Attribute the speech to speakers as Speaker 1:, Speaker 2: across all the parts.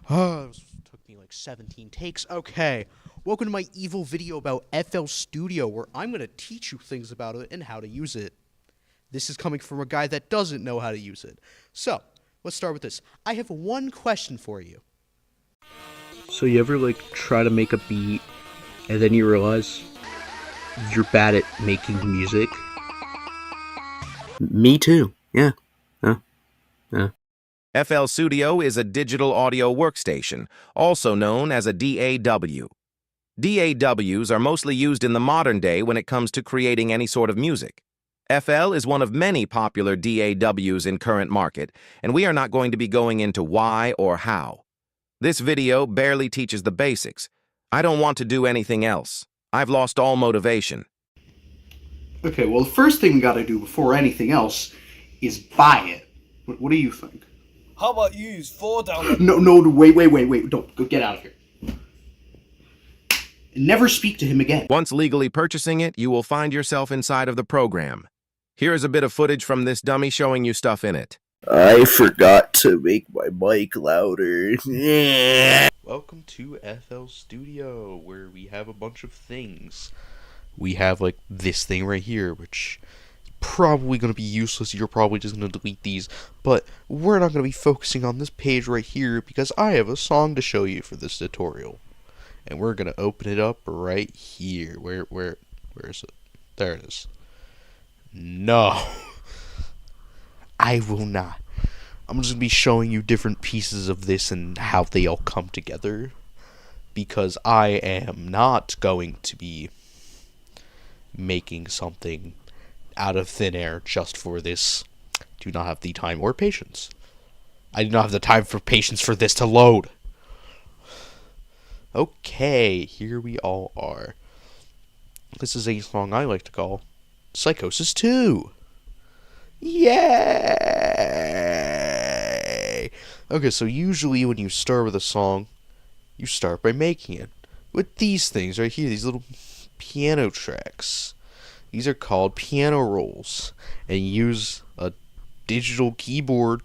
Speaker 1: Took me like 17 takes. Okay, welcome to my evil video about FL Studio, where I'm going to teach you things about it and how to use it. This is coming from a guy that doesn't know how to use it. So, let's start with this. I have one question for you.
Speaker 2: So you ever try to make a beat and then you realize you're bad at making music? Me too. Yeah. Yeah.
Speaker 3: FL Studio is a digital audio workstation, also known as a DAW. DAWs are mostly used in the modern day when it comes to creating any sort of music. FL is one of many popular DAWs in current market, and we are not going to be going into why or how. This video barely teaches the basics. I don't want to do anything else. I've lost all motivation.
Speaker 1: Okay, well, the first thing we gotta do before anything else is buy it. What do you think?
Speaker 4: How about you use 4 download?
Speaker 1: No, wait. Don't. Go get out of here. Never speak to him again.
Speaker 3: Once legally purchasing it, you will find yourself inside of the program. Here is a bit of footage from this dummy showing you stuff in it.
Speaker 2: I forgot to make my mic louder.
Speaker 1: Welcome to FL Studio, where we have a bunch of things. We have, like, this thing right here, which is probably going to be useless. You're probably just going to delete these. But we're not going to be focusing on this page right here, because I have a song to show you for this tutorial. And we're going to open it up right here. Where is it? There it is. No. I will not. I'm just going to be showing you different pieces of this and how they all come together. Because I am not going to be making something out of thin air just for this. Do not have the time or patience. I do not have the time for patience for this to load. Okay, here we all are. This is a song I like to call Psychosis 2. Yay! Okay, so usually when you start with a song, you start by making it with these things right here, these little piano tracks. These are called piano rolls, and you use a digital keyboard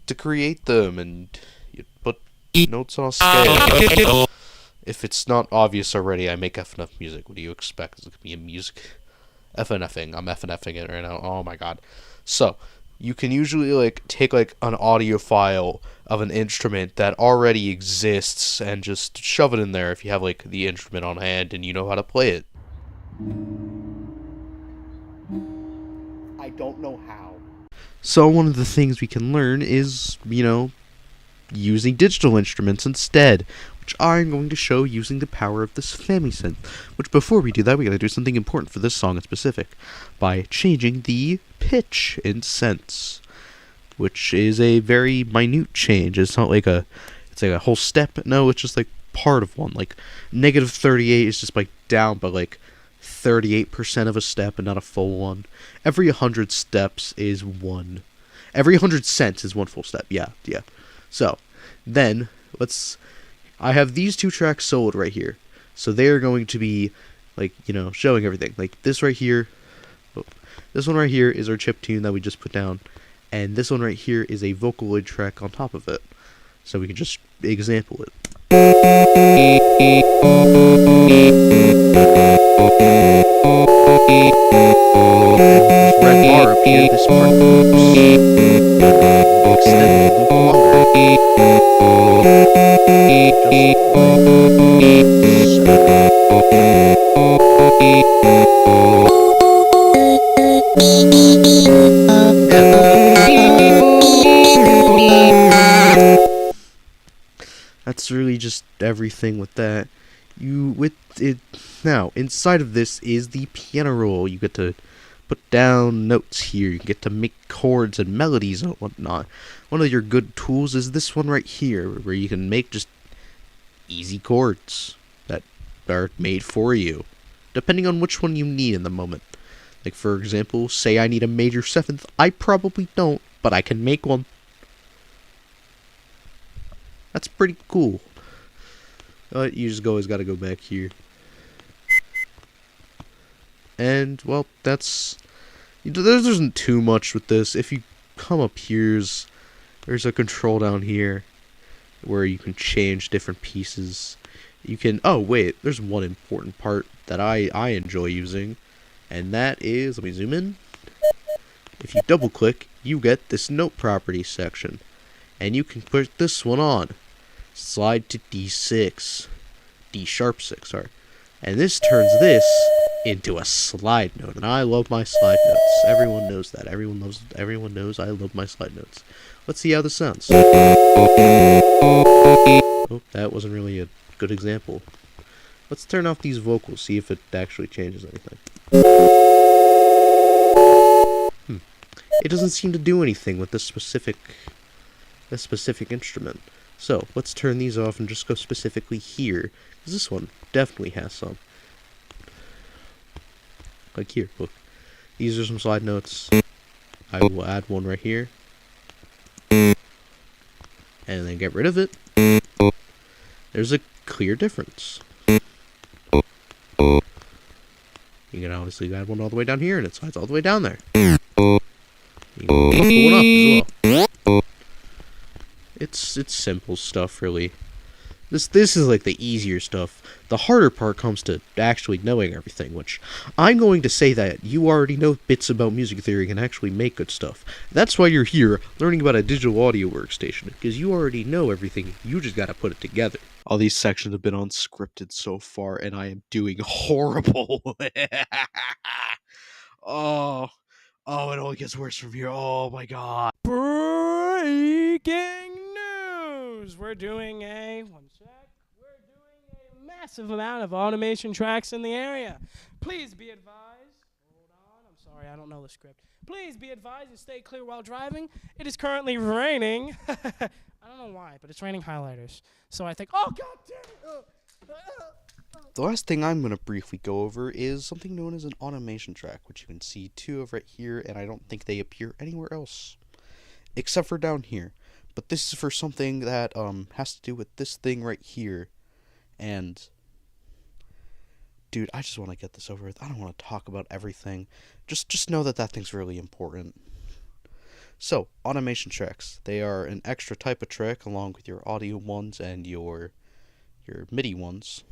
Speaker 1: to create them, and you put notes on a scale. If it's not obvious already, I make FNF music. What do you expect? Is it going to be a music? FNFing. I'm FNFing it right now. Oh my god. So, you can usually take an audio file of an instrument that already exists and just shove it in there if you have the instrument on hand and you know how to play it. I don't know how. So one of the things we can learn is, using digital instruments instead, which I'm going to show using the power of this family synth. Which before we do that, we gotta do something important for this song in specific, by changing the pitch in sense, which is a very minute change. It's not it's a whole step. No, it's just part of one. Negative 38 is just down by 38% of a step and not a full one. Every 100 steps is one. Every 100 cents is one full step. Yeah. So, then, I have these two tracks soloed right here. So they're going to be, showing everything. This right here. This one right here is our chip tune that we just put down. And this one right here is a Vocaloid track on top of it. So we can just example it. This red bar up here, this part extend the loop longer. That's really just everything with that. Now, inside of this is the piano roll. You get to put down notes here. You get to make chords and melodies and whatnot. One of your good tools is this one right here, where you can make just easy chords that are made for you, depending on which one you need in the moment. For example, say I need a major 7th. I probably don't, but I can make one. That's pretty cool. You just always gotta go back here. And, well, there isn't too much with this. If you come up here, there's a control down here. where you can change different pieces. You can, oh wait, there's one important part that I enjoy using, and that is, let me zoom in. If you double click, you get this note property section, and you can put this one on. Slide to D6, D sharp 6, sorry. And this turns this into a slide note, and I love my slide notes. Everyone knows that. Everyone knows I love my slide notes. Let's see how this sounds. Oh, that wasn't really a good example. Let's turn off these vocals, see if it actually changes anything. It doesn't seem to do anything with this specific instrument. So, let's turn these off and just go specifically here, because this one definitely has some. Like here, look. These are some slide notes. I will add one right here. And then get rid of it. There's a clear difference. You can obviously add one all the way down here, and it slides all the way down there. You can pull one up as well. It's simple stuff, really. This is like the easier stuff. The harder part comes to actually knowing everything, which I'm going to say that you already know bits about music theory and actually make good stuff. That's why you're here, learning about a digital audio workstation, because you already know everything, you just gotta put it together. All these sections have been unscripted so far, and I am doing horrible. Oh, it only gets worse from here. Oh my god.
Speaker 5: Breaking news! We're doing a massive amount of automation tracks in the area. Please be advised. Hold on, I'm sorry, I don't know the script. Please be advised and stay clear while driving. It is currently raining. I don't know why, but it's raining highlighters. So I think, oh god damn it!
Speaker 1: The last thing I'm going to briefly go over is something known as an automation track, which you can see two of right here, and I don't think they appear anywhere else, except for down here. But this is for something that has to do with this thing right here, and dude, I just want to get this over with. I don't want to talk about everything. Just know that thing's really important. So, automation tracks. They are an extra type of track along with your audio ones and your MIDI ones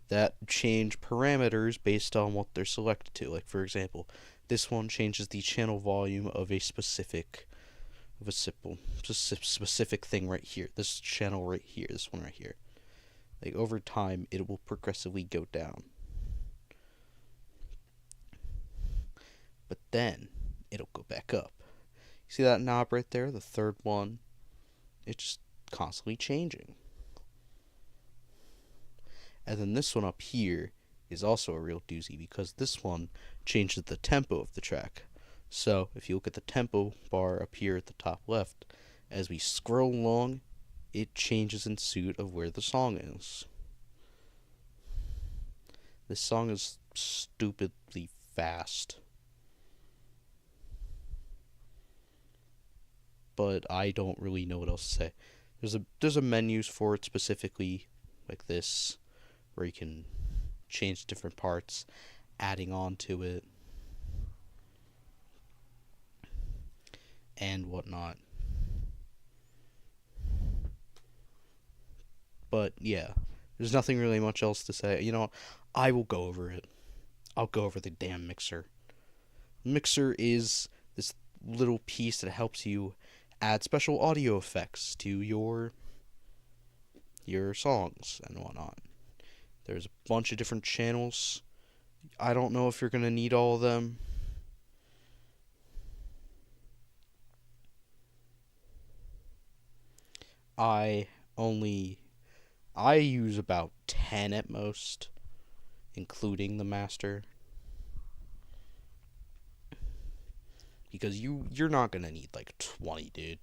Speaker 1: that change parameters based on what they're selected to. Like, for example, this one changes the channel volume of a specific thing right here. This channel right here, this one right here. Like, over time, it will progressively go down. But then, it'll go back up. See that knob right there, the third one? It's just constantly changing. And then this one up here is also a real doozy, because this one changes the tempo of the track. So, if you look at the tempo bar up here at the top left, as we scroll along, it changes in suit of where the song is. This song is stupidly fast. But I don't really know what else to say. There's a menus for it specifically, like this, where you can change different parts, adding on to it, and whatnot. But yeah, there's nothing really much else to say. You know, I will go over it. I'll go over the damn mixer. Mixer is this little piece that helps you add special audio effects to your songs and whatnot. There's a bunch of different channels. I don't know if you're going to need all of them. I use about 10 at most, including the master. Because you're not going to need like 20, dude.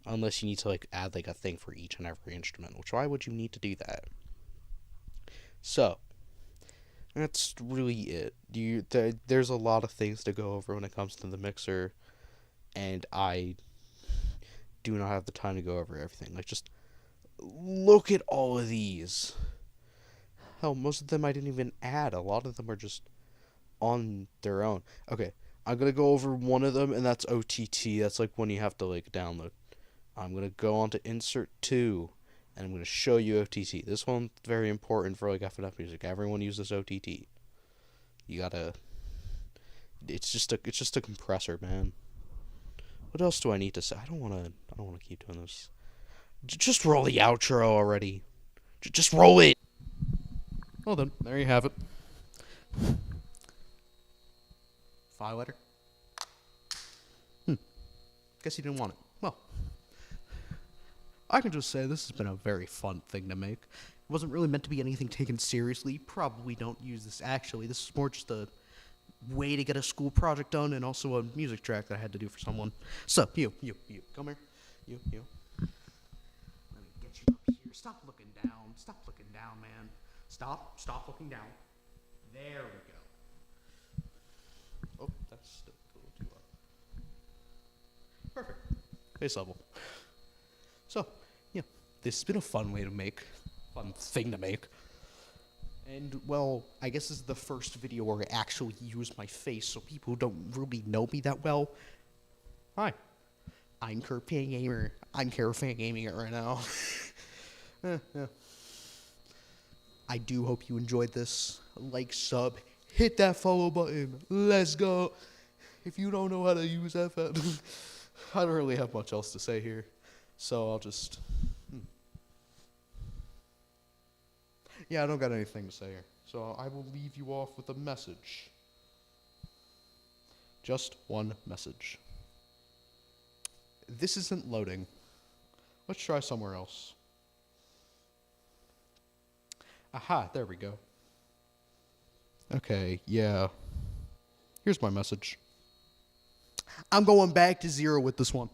Speaker 1: Unless you need to like add like a thing for each and every instrument, which why would you need to do that? So, that's really it. There's a lot of things to go over when it comes to the mixer, and I do not have the time to go over everything. Like, just look at all of these. Hell, most of them I didn't even add. A lot of them are just on their own. Okay, I'm gonna go over one of them, and that's OTT. That's like when you have to like download. I'm going to go on to insert 2, and I'm going to show you OTT. This one's very important for like FNF music. Everyone uses OTT. You gotta. It's just a compressor, man. What else do I need to say? I don't wanna keep doing this. Just roll the outro already. Just roll it. Well then, there you have it. File letter. Guess you didn't want it. Well, I can just say this has been a very fun thing to make. It wasn't really meant to be anything taken seriously. Probably don't use this actually. This is more just a way to get a school project done and also a music track that I had to do for someone. So, you, come here. You. Let me get you up here. Stop looking down. Stop looking down, man. Stop looking down. There we go. Oh, that's still a little too up. Perfect. Base level. So, yeah, this has been a fun thing to make. And, well, I guess this is the first video where I actually use my face, so people who don't really know me that well. Hi. I'm Carefan Gamer. I'm Carefan Gaming it right now. Yeah. I do hope you enjoyed this. Like, sub, hit that follow button. Let's go. If you don't know how to use FN, I don't really have much else to say here. So I'll just... Yeah, I don't got anything to say here. So I will leave you off with a message. Just one message. This isn't loading. Let's try somewhere else. Aha, there we go. Okay, yeah. Here's my message. I'm going back to 0 with this one.